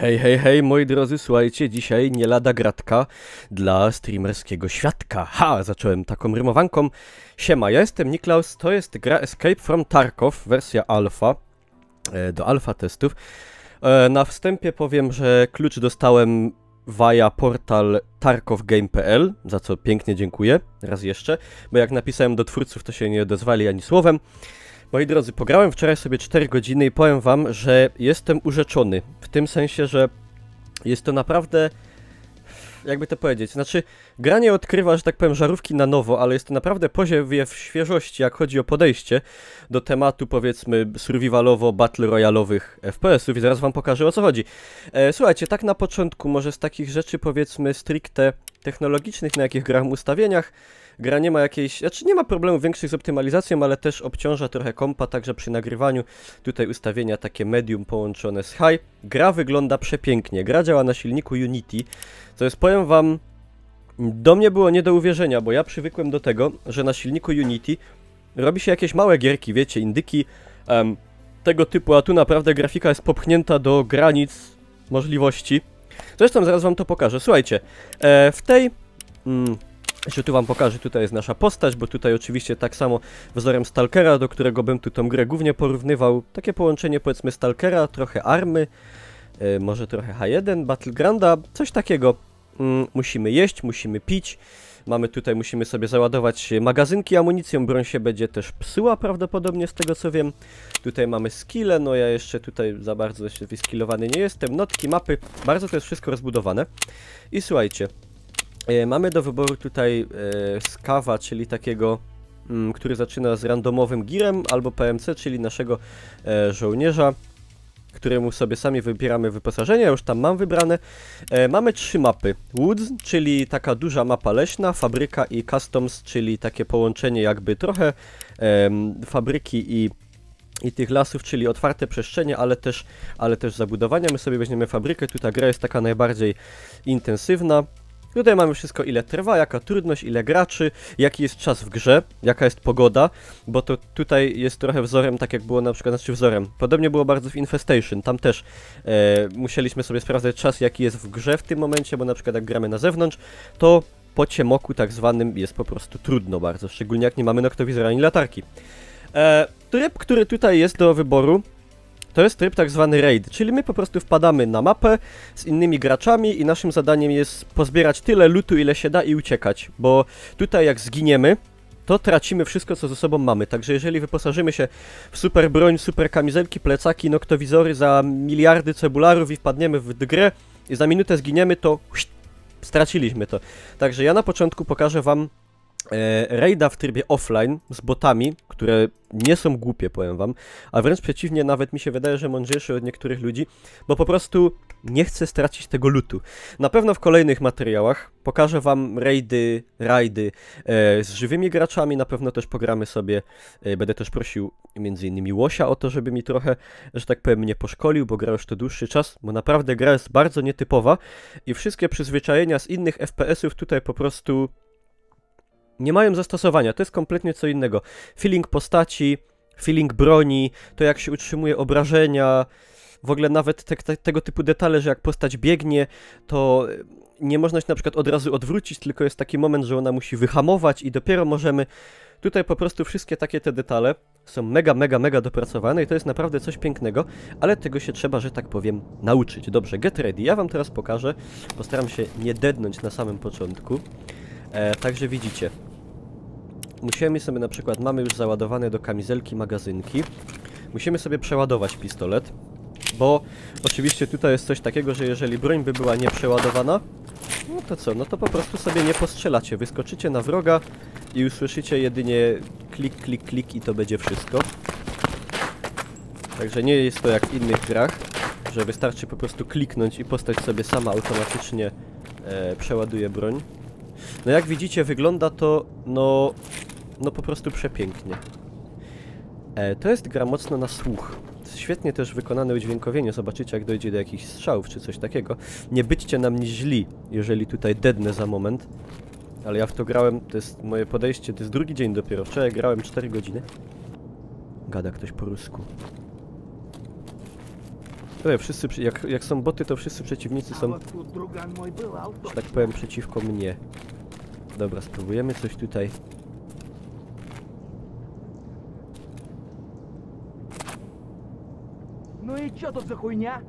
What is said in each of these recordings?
Hej, hej, hej, moi drodzy, słuchajcie, dzisiaj nie lada gratka dla streamerskiego świadka. Ha, zacząłem taką rymowanką. Siema, ja jestem Niklaus, to jest gra Escape from Tarkov, wersja alfa, do alfa testów. Na wstępie powiem, że klucz dostałem via portal tarkovgame.pl, za co pięknie dziękuję, raz jeszcze, bo jak napisałem do twórców, to się nie odezwali ani słowem. Moi drodzy, pograłem wczoraj sobie 4 godziny i powiem wam, że jestem urzeczony. W tym sensie, że jest to naprawdę, jakby to powiedzieć, znaczy gra nie odkrywa, że tak powiem, żarówki na nowo, ale jest to naprawdę poziew świeżości, jak chodzi o podejście do tematu, powiedzmy, survivalowo-battle royalowych FPS-ów i zaraz wam pokażę, o co chodzi. Słuchajcie, tak na początku może z takich rzeczy, powiedzmy, stricte technologicznych, na jakich grałem ustawieniach, gra nie ma jakiejś, znaczy nie ma problemu większych z optymalizacją, ale też obciąża trochę kompa, także przy nagrywaniu tutaj ustawienia takie medium połączone z high. Gra wygląda przepięknie, gra działa na silniku Unity, co jest, powiem wam, do mnie było nie do uwierzenia, bo ja przywykłem do tego, że na silniku Unity robi się jakieś małe gierki, wiecie, indyki tego typu, a tu naprawdę grafika jest popchnięta do granic możliwości. Zresztą zaraz wam to pokażę. Słuchajcie, w tej... Jeszcze tu wam pokażę, tutaj jest nasza postać, bo tutaj oczywiście tak samo wzorem Stalkera, do którego bym tu tą grę głównie porównywał. Takie połączenie, powiedzmy, Stalkera, trochę Army, może trochę H1, Battlegrounda, coś takiego. Musimy jeść, musimy pić. Mamy tutaj, musimy sobie załadować magazynki amunicją, broń się będzie też psuła prawdopodobnie, z tego co wiem. Tutaj mamy skille, no ja jeszcze tutaj za bardzo jeszcze wyskillowany nie jestem. Notki, mapy, bardzo to jest wszystko rozbudowane. I słuchajcie, mamy do wyboru tutaj skawa, czyli takiego, który zaczyna z randomowym girem, albo PMC, czyli naszego żołnierza, któremu sobie sami wybieramy wyposażenie, ja już tam mam wybrane. Mamy 3 mapy. Woods, czyli taka duża mapa leśna, fabryka i customs, czyli takie połączenie jakby trochę fabryki i tych lasów, czyli otwarte przestrzenie, ale też zabudowania. My sobie weźmiemy fabrykę, tu ta gra jest taka najbardziej intensywna. Tutaj mamy wszystko, ile trwa, jaka trudność, ile graczy, jaki jest czas w grze, jaka jest pogoda, bo to tutaj jest trochę wzorem, tak jak było na przykład, znaczy wzorem. Podobnie było bardzo w Infestation, tam też musieliśmy sobie sprawdzać czas, jaki jest w grze w tym momencie, bo na przykład jak gramy na zewnątrz, to po ciemoku tak zwanym jest po prostu trudno bardzo, szczególnie jak nie mamy noktowizora ani latarki. Tryb, który tutaj jest do wyboru, to jest tryb tak zwany raid, czyli my po prostu wpadamy na mapę z innymi graczami i naszym zadaniem jest pozbierać tyle lootu, ile się da i uciekać, bo tutaj jak zginiemy, to tracimy wszystko, co ze sobą mamy, także jeżeli wyposażymy się w super broń, super kamizelki, plecaki, noktowizory za miliardy cebularów i wpadniemy w grę i za minutę zginiemy, to straciliśmy to. Także ja na początku pokażę wam raida w trybie offline z botami, które nie są głupie, powiem wam, a wręcz przeciwnie, nawet mi się wydaje, że mądrzejsze od niektórych ludzi, bo po prostu nie chcę stracić tego lootu. Na pewno w kolejnych materiałach pokażę wam rajdy z żywymi graczami, na pewno też pogramy sobie, będę też prosił m.in. Łosia o to, żeby mi trochę, że tak powiem, mnie poszkolił, bo gra już to dłuższy czas, bo naprawdę gra jest bardzo nietypowa i wszystkie przyzwyczajenia z innych FPS-ów tutaj po prostu nie mają zastosowania, to jest kompletnie co innego. Feeling postaci, feeling broni, to jak się utrzymuje obrażenia, w ogóle nawet tego typu detale, że jak postać biegnie, to nie można się na przykład od razu odwrócić, tylko jest taki moment, że ona musi wyhamować i dopiero możemy... Tutaj po prostu wszystkie takie te detale są mega dopracowane i to jest naprawdę coś pięknego, ale tego się trzeba, że tak powiem, nauczyć. Dobrze, get ready. Ja wam teraz pokażę, postaram się nie dednąć na samym początku. Także widzicie, musimy sobie na przykład, mamy już załadowane do kamizelki magazynki, musimy sobie przeładować pistolet, bo oczywiście tutaj jest coś takiego, że jeżeli broń by była nieprzeładowana, no to co, no to po prostu sobie nie postrzelacie, wyskoczycie na wroga i usłyszycie jedynie klik, klik, klik i to będzie wszystko. Także nie jest to jak w innych grach, że wystarczy po prostu kliknąć i postać sobie sama automatycznie przeładuje broń. No jak widzicie, wygląda to, no po prostu przepięknie. To jest gra mocno na słuch. Świetnie też wykonane udźwiękowienie, zobaczycie jak dojdzie do jakichś strzałów czy coś takiego. Nie byćcie na mnie źli, jeżeli tutaj dednę za moment. Ale ja w to grałem, to jest moje podejście, to jest drugi dzień dopiero. Wczoraj grałem 4 godziny. Gada ktoś po rusku. Wszyscy, jak są boty, to wszyscy przeciwnicy są, że tak powiem, przeciwko mnie. Dobra, spróbujemy coś tutaj. No i co to za chujnia?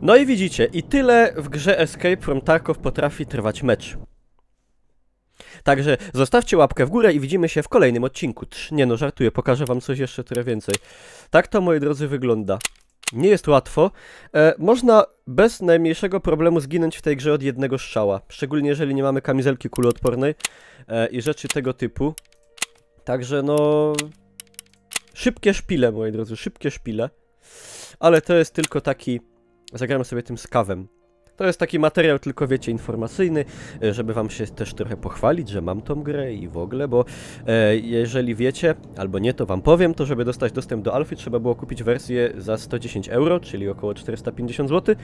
No i widzicie, i tyle w grze Escape from Tarkov potrafi trwać mecz. Także zostawcie łapkę w górę i widzimy się w kolejnym odcinku. Nie no, żartuję, pokażę wam coś jeszcze trochę więcej. Tak to, moi drodzy, wygląda. Nie jest łatwo. Można bez najmniejszego problemu zginąć w tej grze od jednego strzała. Szczególnie jeżeli nie mamy kamizelki kuloodpornej i rzeczy tego typu. Także no... Szybkie szpile, moi drodzy, szybkie szpile. Ale to jest tylko taki... Zagramy sobie tym skawem. To jest taki materiał, tylko wiecie, informacyjny, żeby wam się też trochę pochwalić, że mam tą grę i w ogóle, bo jeżeli wiecie, albo nie, to wam powiem, to żeby dostać dostęp do alfy trzeba było kupić wersję za 110 euro, czyli około 450 zł.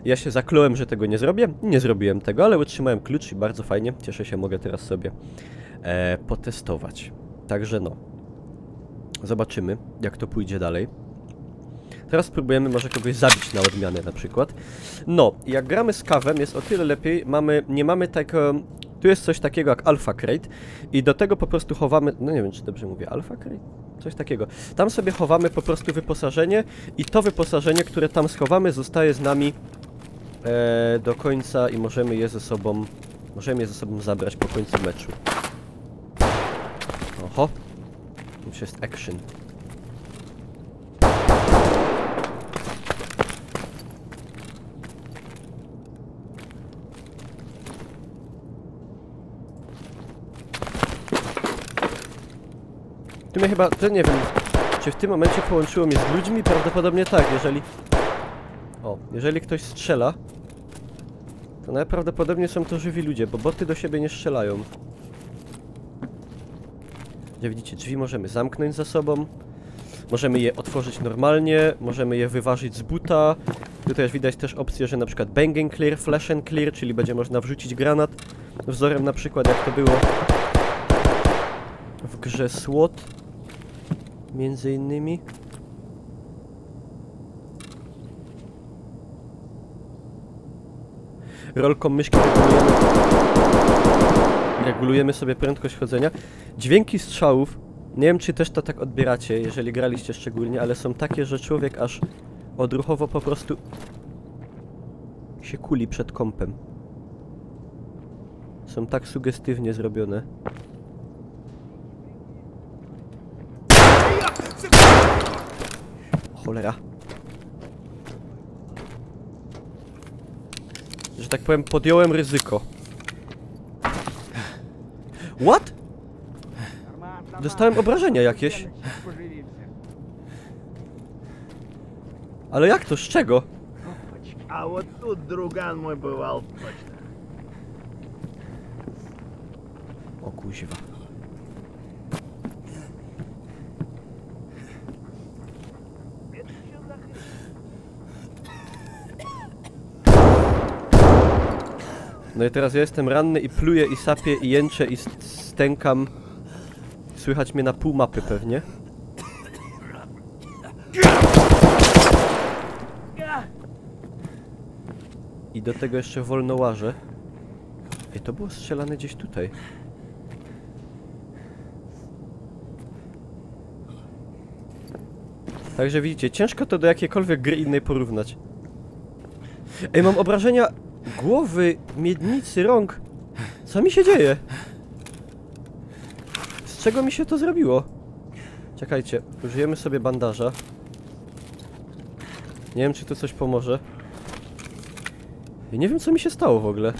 Ja się zakląłem, że tego nie zrobię, nie zrobiłem tego, ale otrzymałem klucz i bardzo fajnie, cieszę się, mogę teraz sobie potestować. Także no, zobaczymy, jak to pójdzie dalej. Teraz spróbujemy może kogoś zabić na odmianę na przykład. No, jak gramy z kawem jest o tyle lepiej, nie mamy tego... Tu jest coś takiego jak Alpha Crate i do tego po prostu chowamy... No nie wiem, czy dobrze mówię, Alpha Crate? Coś takiego. Tam sobie chowamy po prostu wyposażenie i to wyposażenie, które tam schowamy, zostaje z nami do końca i możemy je ze sobą zabrać po końcu meczu. Oho. Już jest action. Tu mnie chyba, to nie wiem, czy w tym momencie połączyło mnie z ludźmi? Prawdopodobnie tak, jeżeli... O, jeżeli ktoś strzela, to najprawdopodobniej są to żywi ludzie, bo boty do siebie nie strzelają. Jak widzicie, drzwi możemy zamknąć za sobą, możemy je otworzyć normalnie, możemy je wyważyć z buta. Tutaj widać też opcję, że na przykład bang and clear, flash and clear, czyli będzie można wrzucić granat, wzorem na przykład jak to było w grze SWAT. Między innymi. Rolką myszki regulujemy sobie prędkość chodzenia. Dźwięki strzałów, nie wiem czy też to tak odbieracie, jeżeli graliście szczególnie, ale są takie, że człowiek aż odruchowo po prostu się kuli przed kompem. Są tak sugestywnie zrobione. Cholera. Że tak powiem, podjąłem ryzyko. What? Dostałem obrażenia jakieś. Ale jak to? Z czego? A вот тут друган мой бывал точно. O kuźwa. No i teraz ja jestem ranny i pluję i sapię i jęczę i stękam. Słychać mnie na pół mapy pewnie. I do tego jeszcze wolno łażę. Ej, to było strzelane gdzieś tutaj. Także widzicie, ciężko to do jakiejkolwiek gry innej porównać. Ej, mam obrażenia głowy, miednicy, rąk. Co mi się dzieje? Z czego mi się to zrobiło? Czekajcie, użyjemy sobie bandaża. Nie wiem, czy to coś pomoże. Ja nie wiem, co mi się stało w ogóle.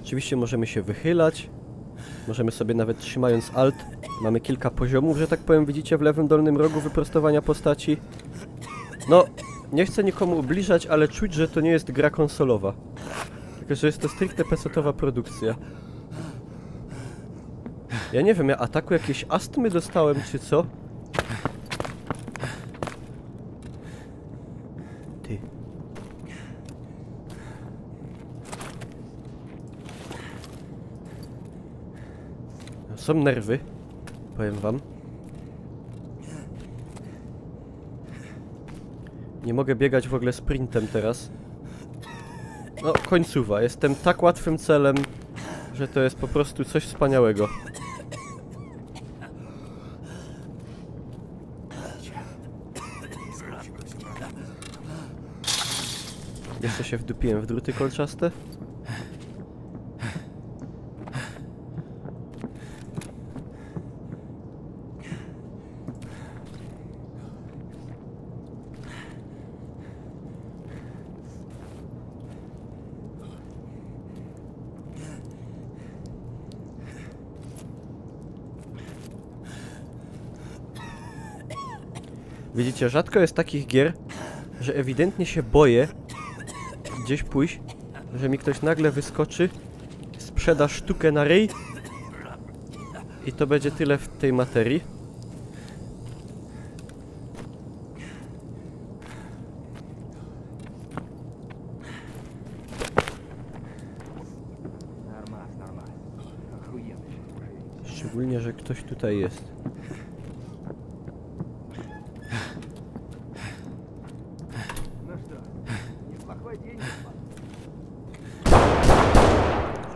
Oczywiście możemy się wychylać. Możemy sobie nawet trzymając Alt. Mamy kilka poziomów, że tak powiem, widzicie w lewym dolnym rogu wyprostowania postaci. No, nie chcę nikomu ubliżać, ale czuć, że to nie jest gra konsolowa. Tylko, że jest to stricte PC-towa produkcja. Ja nie wiem, ja ataku jakieś astmy dostałem, czy co? Ty. Są nerwy. Powiem wam. Nie mogę biegać w ogóle sprintem teraz. No, końcówa. Jestem tak łatwym celem, że to jest po prostu coś wspaniałego. Jeszcze się wdupiłem w druty kolczaste. Widzicie, rzadko jest takich gier, że ewidentnie się boję gdzieś pójść, że mi ktoś nagle wyskoczy, sprzeda sztukę na ryj i to będzie tyle w tej materii. Szczególnie, że ktoś tutaj jest.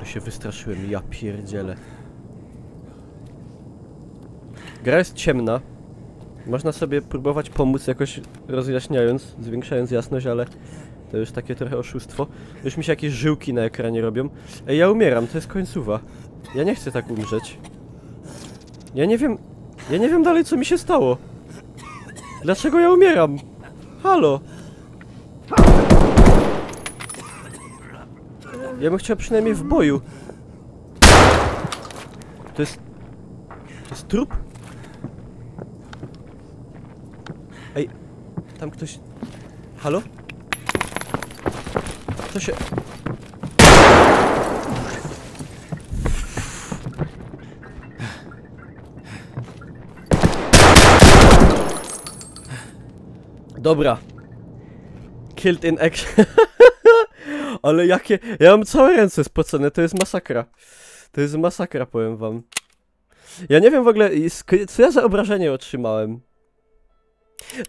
Się wystraszyłem, ja pierdzielę. Gra jest ciemna. Można sobie próbować pomóc jakoś rozjaśniając, zwiększając jasność, ale to już takie trochę oszustwo. Już mi się jakieś żyłki na ekranie robią. Ej, ja umieram, to jest końcówa. Ja nie chcę tak umrzeć. Ja nie wiem dalej, co mi się stało. Dlaczego ja umieram? Halo? Ja bym chciał przynajmniej w boju. To jest trup? Ej, tam ktoś... Halo? Co się... Dobra. Killed in action. Ale jakie... Ja mam całe ręce spocone, to jest masakra. To jest masakra, powiem wam. Ja nie wiem w ogóle, co ja za obrażenie otrzymałem.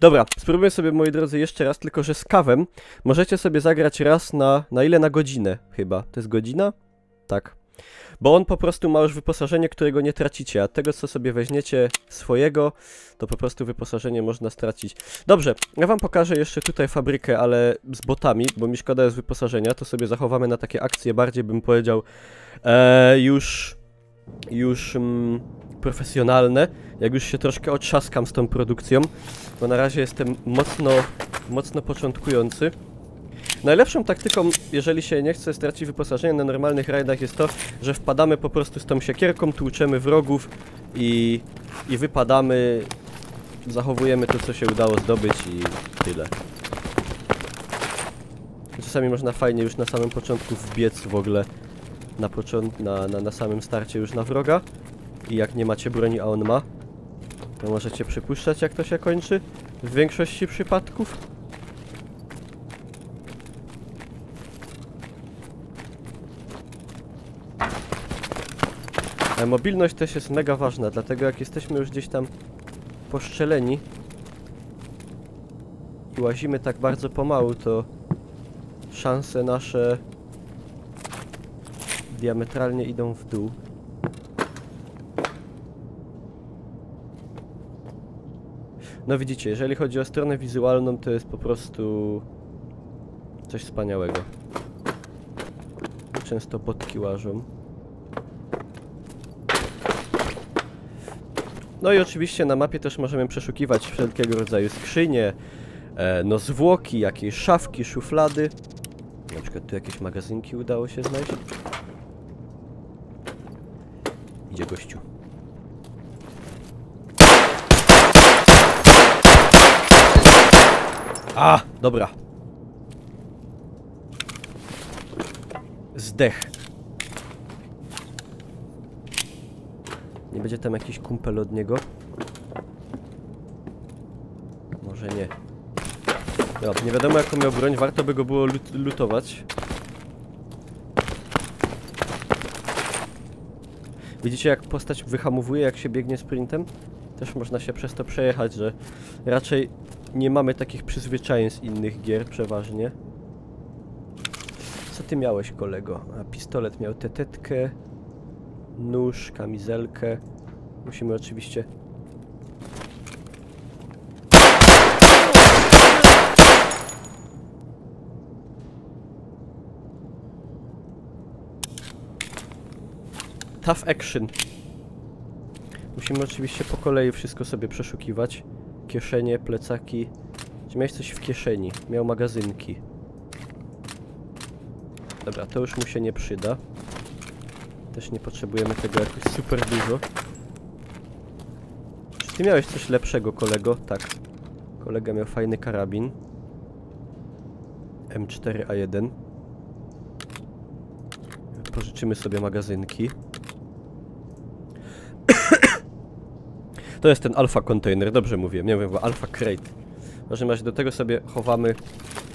Dobra, spróbujmy sobie, moi drodzy, jeszcze raz, tylko że z kawem możecie sobie zagrać raz na ile? Na godzinę chyba. To jest godzina? Tak. Bo on po prostu ma już wyposażenie, którego nie tracicie, a tego, co sobie weźmiecie swojego, to po prostu wyposażenie można stracić. Dobrze, ja wam pokażę jeszcze tutaj fabrykę, ale z botami, bo mi szkoda jest wyposażenia, to sobie zachowamy na takie akcje, bardziej bym powiedział, już profesjonalne, jak już się troszkę otrzaskam z tą produkcją, bo na razie jestem mocno początkujący. Najlepszą taktyką, jeżeli się nie chce stracić wyposażenia na normalnych rajdach, jest to, że wpadamy po prostu z tą siekierką, tłuczemy wrogów i wypadamy, zachowujemy to, co się udało zdobyć i tyle. Czasami można fajnie już na samym początku wbiec w ogóle na samym starcie już na wroga i jak nie macie broni, a on ma, to możecie przypuszczać, jak to się kończy w większości przypadków. Mobilność też jest mega ważna, dlatego jak jesteśmy już gdzieś tam poszczeleni i łazimy tak bardzo pomału, to szanse nasze diametralnie idą w dół. No widzicie, jeżeli chodzi o stronę wizualną, to jest po prostu coś wspaniałego. Często botki łażą. No i oczywiście na mapie też możemy przeszukiwać wszelkiego rodzaju skrzynie, no zwłoki, jakieś szafki, szuflady. Na przykład tu jakieś magazynki udało się znaleźć. Idzie gościu. A, dobra. Zdech. Nie będzie tam jakiś kumpel od niego? Może nie. No, nie wiadomo jaką miał broń, warto by go było lutować. Widzicie, jak postać wyhamowuje, jak się biegnie sprintem? Też można się przez to przejechać, że raczej nie mamy takich przyzwyczajeń z innych gier przeważnie. Co ty miałeś, kolego? A pistolet miał tetetkę, nóż, kamizelkę. Musimy oczywiście... Tough action. Musimy oczywiście po kolei wszystko sobie przeszukiwać. Kieszenie, plecaki. Czy miałeś coś w kieszeni? Miał magazynki. Dobra, to już mu się nie przyda. Też nie potrzebujemy tego jakoś super dużo. Czy ty miałeś coś lepszego, kolego? Tak. Kolega miał fajny karabin. M4A1. Pożyczymy sobie magazynki. To jest ten alpha container, dobrze mówię, nie wiem, alpha crate. W każdym razie do tego sobie chowamy,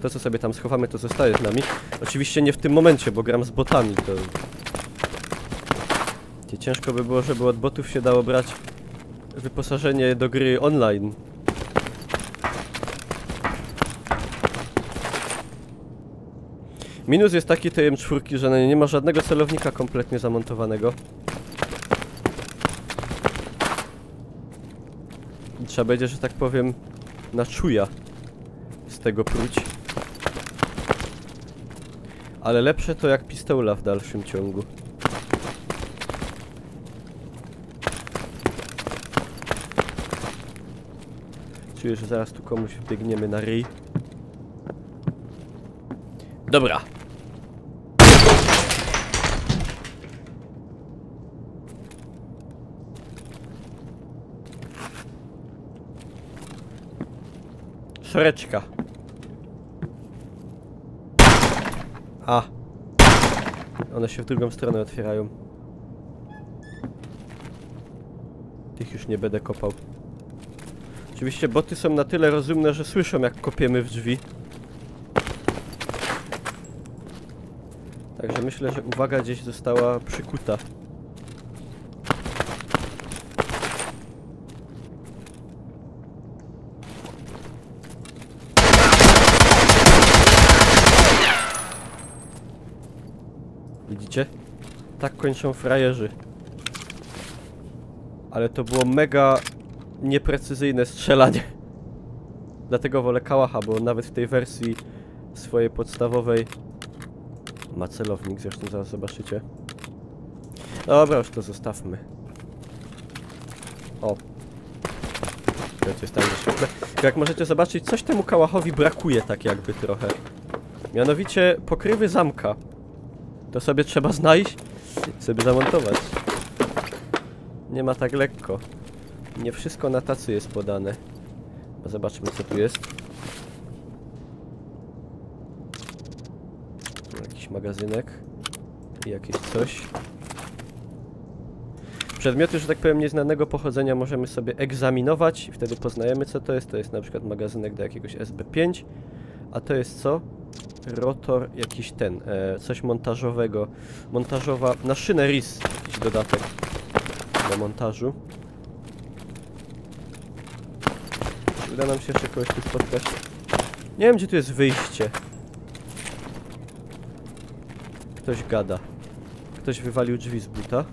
to co sobie tam schowamy, to zostaje z nami. Oczywiście nie w tym momencie, bo gram z botami, to... Ciężko by było, żeby od botów się dało brać wyposażenie do gry online. Minus jest taki tej M4, że na niej nie ma żadnego celownika kompletnie zamontowanego. Trzeba będzie, że tak powiem, na czuja z tego pruć. Ale lepsze to jak pistola w dalszym ciągu. Czuję, że zaraz tu komuś wbiegniemy na ryj. Dobra. Szoreczka. A. One się w drugą stronę otwierają. Tych już nie będę kopał. Oczywiście boty są na tyle rozumne, że słyszą, jak kopiemy w drzwi. Także myślę, że uwaga gdzieś została przykuta. Widzicie? Tak kończą frajerzy. Ale to było mega nieprecyzyjne strzelanie. Dlatego wolę kałacha, bo nawet w tej wersji swojej podstawowej ma celownik, zresztą zaraz zobaczycie. Dobra, już to zostawmy. O. To jest tam świetle. Jak możecie zobaczyć, coś temu kałachowi brakuje tak jakby trochę. Mianowicie pokrywy zamka. To sobie trzeba znaleźć i sobie zamontować. Nie ma tak lekko. Nie wszystko na tacy jest podane. Zobaczmy, co tu jest. Jakiś magazynek. I jakieś coś. Przedmioty, że tak powiem, nieznanego pochodzenia możemy sobie egzaminować i wtedy poznajemy, co to jest. To jest na przykład magazynek do jakiegoś SB5. A to jest co? Rotor, jakiś ten, coś montażowego. Montażowa, na szynę RIS, jakiś dodatek do montażu. Czy uda nam się jeszcze kogoś tu spotkać? Nie wiem, gdzie tu jest wyjście. Ktoś gada. Ktoś wywalił drzwi z buta.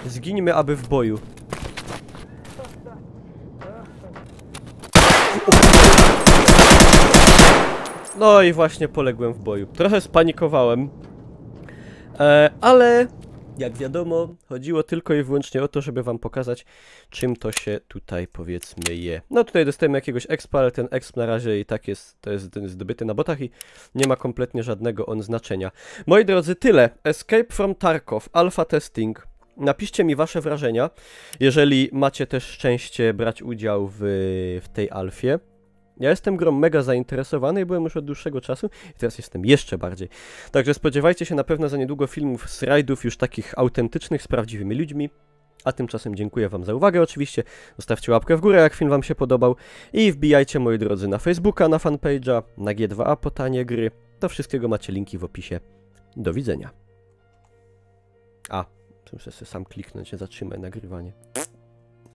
Zgińmy, aby w boju. No i właśnie poległem w boju. Trochę spanikowałem. Ale jak wiadomo, chodziło tylko i wyłącznie o to, żeby wam pokazać, czym to się tutaj, powiedzmy, je. No tutaj dostajemy jakiegoś expa, ale ten exp na razie i tak jest, to jest zdobyty na botach i nie ma kompletnie żadnego on znaczenia. Moi drodzy, tyle. Escape from Tarkov, alpha testing. Napiszcie mi wasze wrażenia, jeżeli macie też szczęście brać udział w tej alfie. Ja jestem grą mega zainteresowany i byłem już od dłuższego czasu i teraz jestem jeszcze bardziej. Także spodziewajcie się na pewno za niedługo filmów z rajdów już takich autentycznych, z prawdziwymi ludźmi. A tymczasem dziękuję wam za uwagę oczywiście. Zostawcie łapkę w górę, jak film wam się podobał. I wbijajcie, moi drodzy, na Facebooka, na fanpage'a, na G2A po tanie gry. Do wszystkiego macie linki w opisie. Do widzenia. A, To muszę sobie sam kliknąć, nie zatrzymaj nagrywanie.